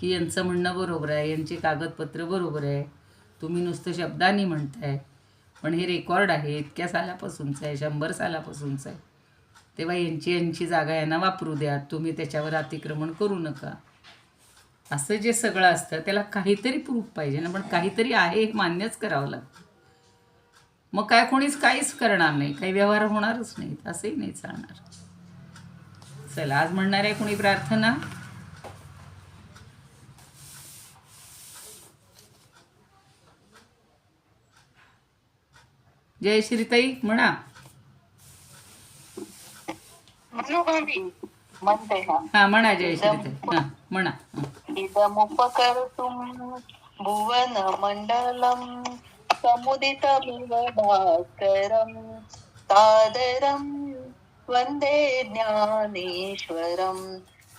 S1: की यांचं म्हणणं बरोबर आहे, यांची कागदपत्र बरोबर आहे, तुम्ही नुसतं शब्दांनी म्हणताय, पण हे रेकॉर्ड आहे, इतक्या सालापासूनचं आहे, 100 सालापासूनचं आहे, तेव्हा यांची जागा यांना वापरू द्या, तुम्ही त्याच्यावर अतिक्रमण करू नका. असं जे सगळं असतं त्याला काहीतरी प्रूफ पाहिजे ना, पण काहीतरी आहे हे मान्यच करावं लागतं. मग काय कोणीच काहीच करणार नाही, काही व्यवहार होणारच नाहीत, असंही नाही चालणार. चला, आज म्हणणार आहे कोणी प्रार्थना? जय श्रीताई म्हणा.
S2: म्हणते ना,
S1: हा म्हणा जय श्रीताई. हा म्हणा.
S2: इदमुपकर्तुं भुवन मंडलम समुदित भास्करम सादरम वंदे ज्ञानेश्वरम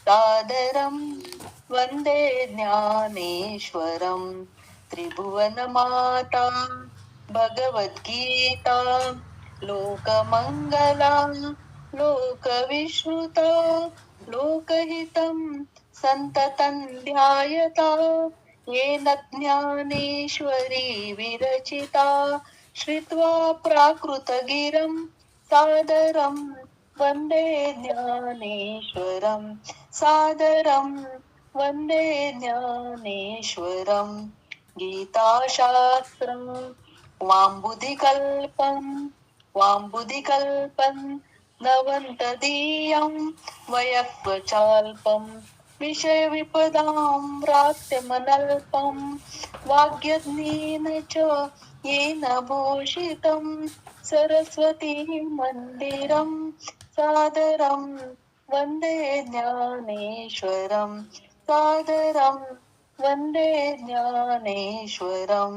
S2: सादरम वंदे ज्ञानेश्वरम. त्रिभुवन माता भगवद्गीता लोकमंगला लोकविश्रुता लोकहितं संततं ध्यायता येन ज्ञानेश्वरी विरचिता. श्रुत्वा प्राकृतगिरं सादरं वन्दे ज्ञानेश्वरं सादरं वन्दे ज्ञानेश्वरं. गीताशास्त्रं वाम्बुधिकल्पं नवन्तदीयं वयक्वचाल्पं विषयविपदां रात्यमनल्पं वाग्यज्ञेन च येन भूषितं सरस्वती मन्दिरं सादरं वन्दे ज्ञानेश्वरं सादरं वन्दे ज्ञानेश्वरं.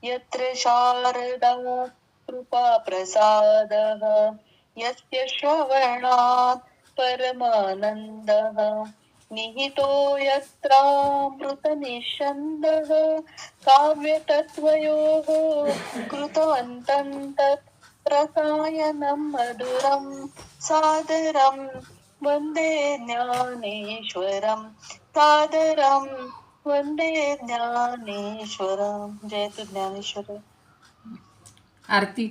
S2: यत्र शारदा कृपा प्रसादः यस्य श्रवणात् परमानन्दः निहितो यत्रामृतनिःस्यन्दः काव्यतत्त्वयोः कृतवन्तं तत् रसायनं मधुरं सादरं वन्दे ज्ञानेश्वरं सादरं वन्दे ज्ञानेश्वरं. जयतु ज्ञानेश्वर.
S1: आरती.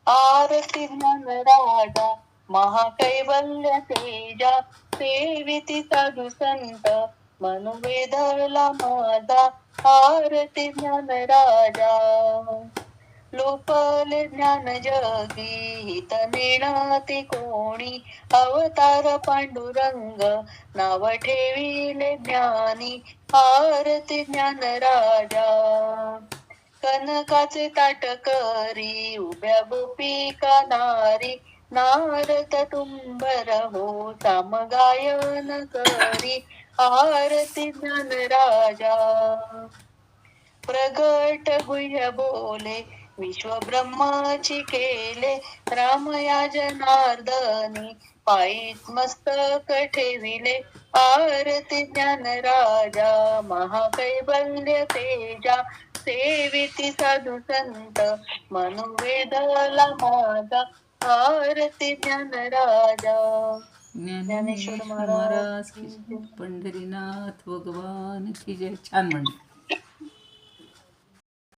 S2: आरती ज्ञानराजा महाकैवल्य तेजा सेविती साधु संत मनुवेधला माझा. आरती ज्ञानराजा लोपले ज्ञान जगी हित नेणाती कोणी. अवतार पांडुरंग नाव ठेविले ज्ञानी. आरती ज्ञानराजा कनकाचे ताटकरी उभ्या गोपिका नारी. नारद तुंबर हो सामगायन करी. आरती ज्ञानराजा प्रगट गुह्य बोले विश्वब्रह्माची केले. रामया जनार्दनी पायीच मस्तक ठेविले. आरती ज्ञानराजा महाकैवल्य तेजा सेविती साधु संत मनुवेदला माझा. आरती ज्ञानराजा.
S1: ज्ञानेश्वर महाराज की जय. पंढरीनाथ भगवान की जय. छान म्हणलं.